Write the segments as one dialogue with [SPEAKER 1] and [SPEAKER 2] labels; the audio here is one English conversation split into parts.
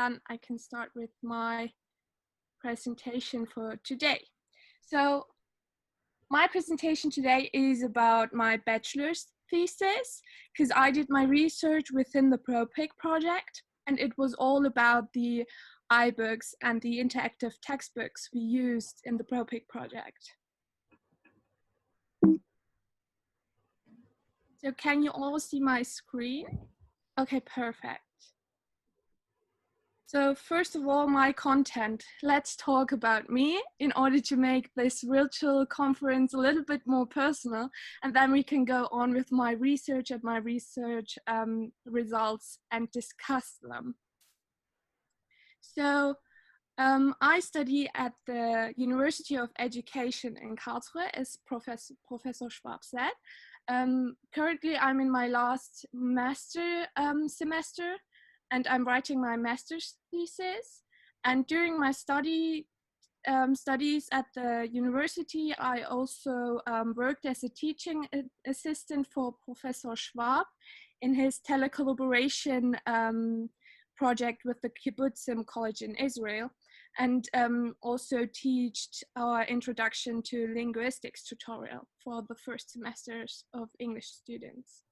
[SPEAKER 1] then I can start with my presentation for today. So my presentation today is about my bachelor's thesis, because I did my research within the proPIC project, and it was all about the iBooks and the interactive textbooks we used in the proPIC project. So can you all see my screen? Okay, perfect. So first of all, my content. Let's talk about me in order to make this virtual conference a little bit more personal, and then we can go on with my research and my research results and discuss them. So I study at the University of Education in Karlsruhe, as Professor Schwab said. Currently, I'm in my last master semester, and I'm writing my master's thesis. And during my studies at the university, I also worked as a teaching assistant for Professor Schwab in his telecollaboration project with the Kibbutzim College in Israel, and also taught our introduction to linguistics tutorial for the first semesters of English students.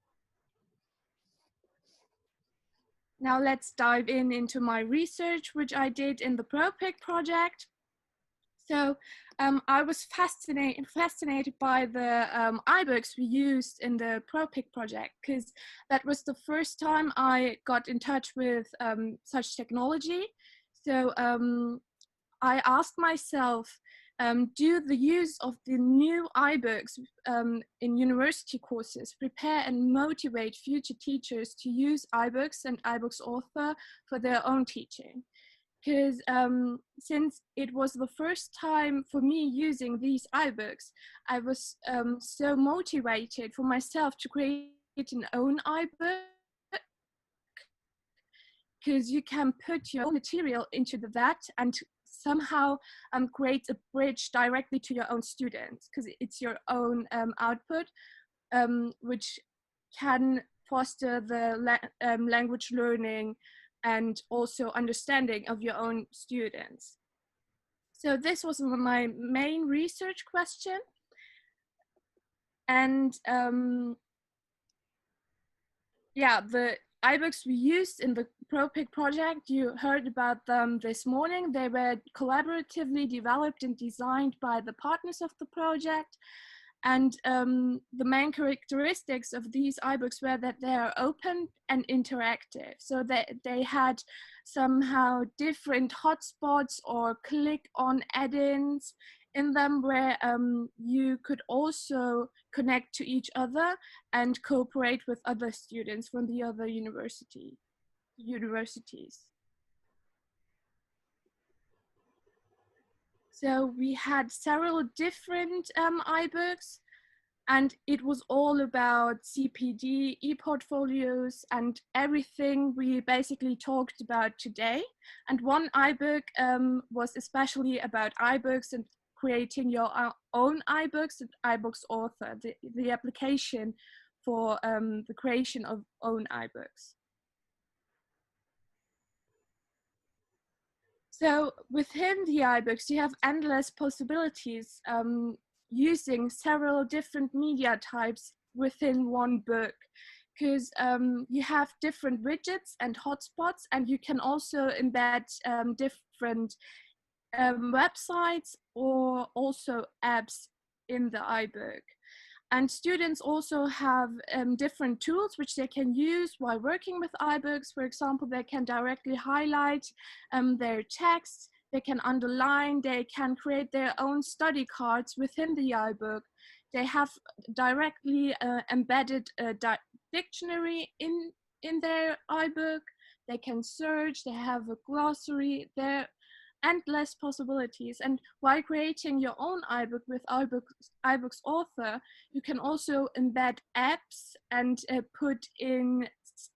[SPEAKER 1] Now let's dive into my research, which I did in the proPIC project. So I was fascinated by the iBooks we used in the proPIC project, because that was the first time I got in touch with such technology. So I asked myself, do the use of the new iBooks in university courses prepare and motivate future teachers to use iBooks and iBooks Author for their own teaching? Because since it was the first time for me using these iBooks, I was so motivated for myself to create an own iBook, because you can put your own material into that and somehow create a bridge directly to your own students, because it's your own output, which can foster the language learning and also understanding of your own students. So this was my main research question. And yeah, the iBooks we used in the proPIC project, you heard about them this morning. They were collaboratively developed and designed by the partners of the project. And the main characteristics of these iBooks were that they are open and interactive. So they had somehow different hotspots or click-on add-ins in them, where you could also connect to each other and cooperate with other students from the other universities. So we had several different iBooks, and it was all about CPD, e-portfolios, and everything we basically talked about today. And one iBook was especially about iBooks and creating your own iBooks and iBooks Author, the application for the creation of own iBooks. So within the iBooks, you have endless possibilities using several different media types within one book, because you have different widgets and hotspots, and you can also embed different websites or also apps in the iBook. And students also have different tools which they can use while working with iBooks. For example, they can directly highlight their text, they can underline, they can create their own study cards within the iBook. They have directly embedded a dictionary in their iBook. They can search, they have a glossary, there are endless possibilities. And while creating your own iBook with iBooks Author, you can also embed apps and put in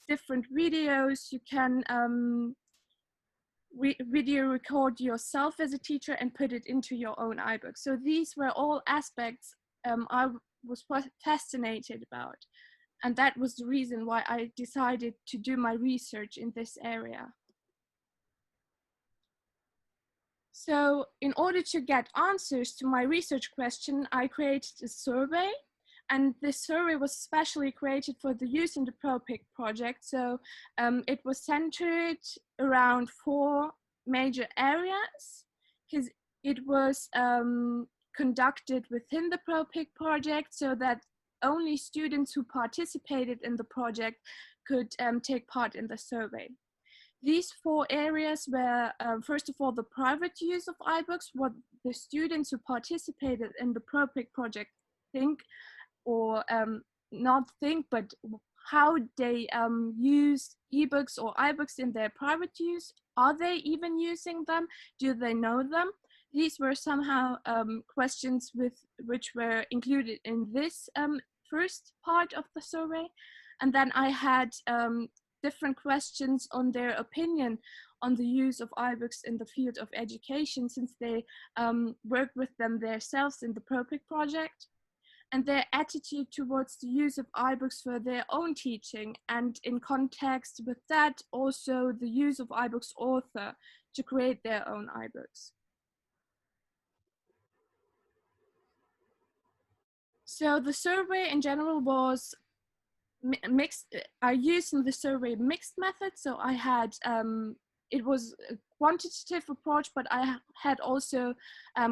[SPEAKER 1] different videos. You can video record yourself as a teacher and put it into your own iBook. So these were all aspects I was fascinated about. And that was the reason why I decided to do my research in this area. So in order to get answers to my research question, I created a survey, and this survey was specially created for the use in the proPIC project. So it was centered around 4 major areas, because it was conducted within the proPIC project, so that only students who participated in the project could take part in the survey. These 4 areas were, first of all, the private use of iBooks, what the students who participated in the proPIC project think, or not think, but how they use ebooks or iBooks in their private use. Are they even using them? Do they know them? These were somehow questions which were included in this first part of the survey. And then I had different questions on their opinion on the use of iBooks in the field of education, since they work with them themselves in the proPIC project, and their attitude towards the use of iBooks for their own teaching, and in context with that, also the use of iBooks author to create their own iBooks. So the survey in general was mixed. I used in the survey mixed methods. So I had, it was a quantitative approach, but I had also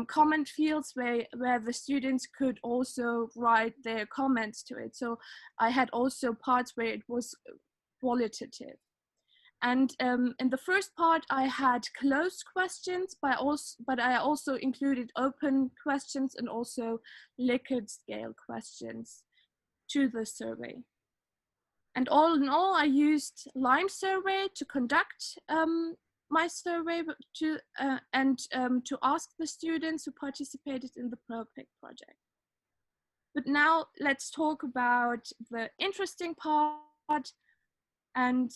[SPEAKER 1] comment fields where the students could also write their comments to it. So I had also parts where it was qualitative. And in the first part, I had closed questions, but I also included open questions and also Likert scale questions to the survey. And all in all, I used Lime Survey to conduct my survey and to ask the students who participated in the proPIC project. But now let's talk about the interesting part, and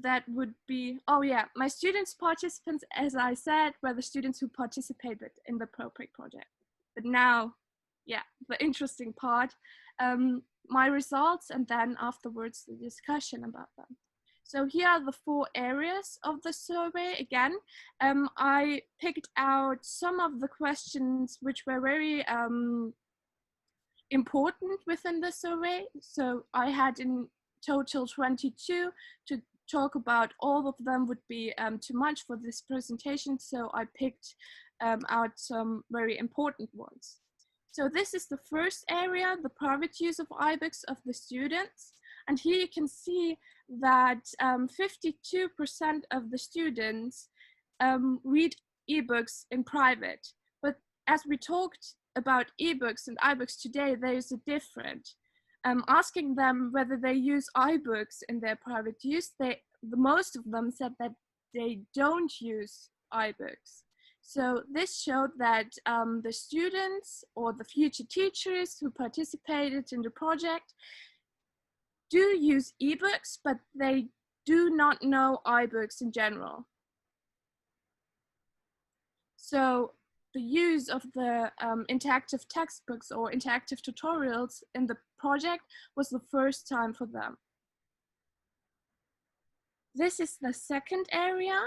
[SPEAKER 1] that would be, oh yeah, my students participants, as I said, were the students who participated in the proPIC project. But now, yeah, the interesting part, my results, and then afterwards the discussion about them. So here are the 4 areas of the survey. Again, I picked out some of the questions which were very important within the survey. So I had in total 22. To talk about all of them would be too much for this presentation, so I picked out some very important ones. So this is the first area, the private use of iBooks of the students. And here you can see that 52% of the students read ebooks in private. But as we talked about ebooks and iBooks today, there is a difference. Asking them whether they use iBooks in their private use, most of them said that they don't use iBooks. So this showed that the students or the future teachers who participated in the project do use ebooks, but they do not know iBooks in general. So the use of the interactive textbooks or interactive tutorials in the project was the first time for them. This is the second area,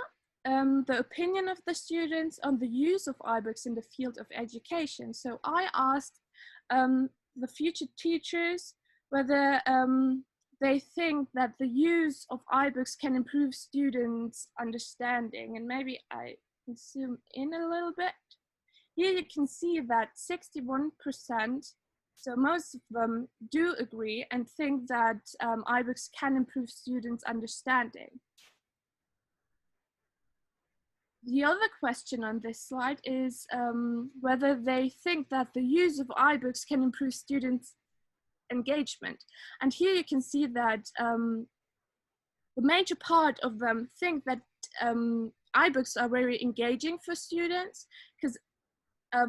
[SPEAKER 1] the opinion of the students on the use of iBooks in the field of education. So I asked the future teachers whether they think that the use of iBooks can improve students' understanding. And maybe I can zoom in a little bit. Here you can see that 61%, so most of them do agree and think that iBooks can improve students' understanding. The other question on this slide is whether they think that the use of iBooks can improve students' engagement. And here you can see that the major part of them think that iBooks are very engaging for students, because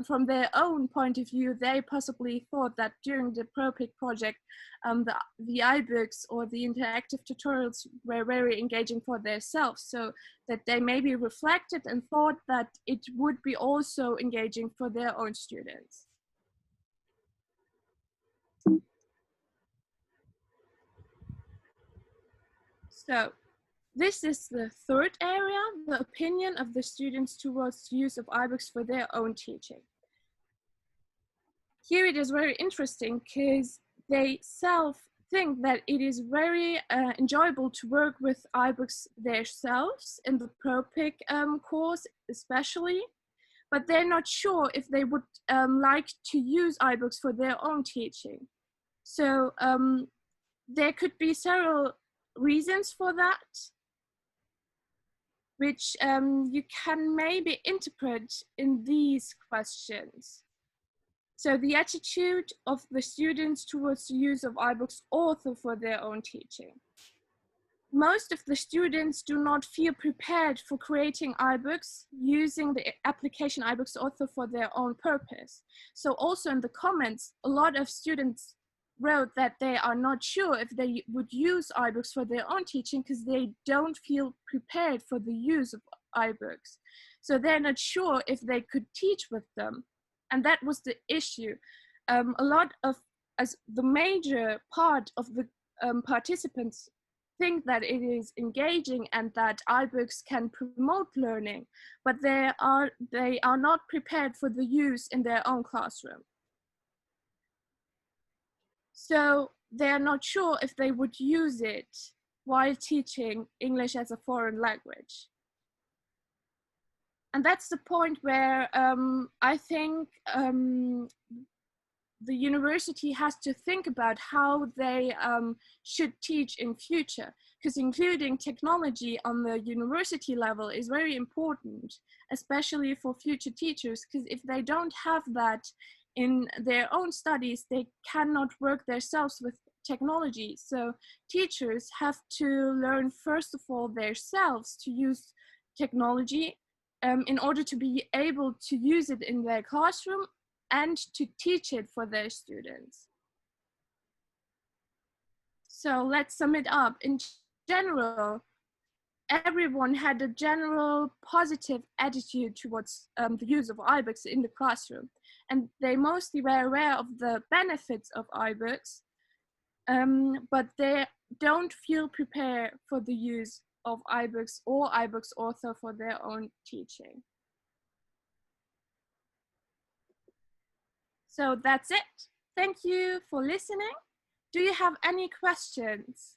[SPEAKER 1] from their own point of view, they possibly thought that during the proPIC project, the iBooks or the interactive tutorials were very engaging for themselves, so that they maybe reflected and thought that it would be also engaging for their own students. So This is the third area, the opinion of the students towards use of iBooks for their own teaching. Here it is very interesting because they think that it is very enjoyable to work with iBooks themselves in the proPIC course especially, but they're not sure if they would like to use iBooks for their own teaching. So there could be several reasons for that, which you can maybe interpret in these questions. So the attitude of the students towards the use of iBooks author for their own teaching. Most of the students do not feel prepared for creating iBooks using the application iBooks author for their own purpose. So also in the comments, a lot of students wrote that they are not sure if they would use iBooks for their own teaching because they don't feel prepared for the use of iBooks. So they're not sure if they could teach with them. And that was the issue. A lot of, as the major part of the participants think that it is engaging and that iBooks can promote learning, but they are not prepared for the use in their own classroom. So they're not sure if they would use it while teaching English as a foreign language. And that's the point where I think the university has to think about how they should teach in future, because including technology on the university level is very important, especially for future teachers, because if they don't have that in their own studies, they cannot work themselves with technology. So teachers have to learn, first of all, themselves to use technology in order to be able to use it in their classroom and to teach it for their students. So let's sum it up. In general, everyone had a general positive attitude towards the use of iBooks in the classroom. And they mostly were aware of the benefits of iBooks, but they don't feel prepared for the use of iBooks or iBooks author for their own teaching. So that's it. Thank you for listening. Do you have any questions?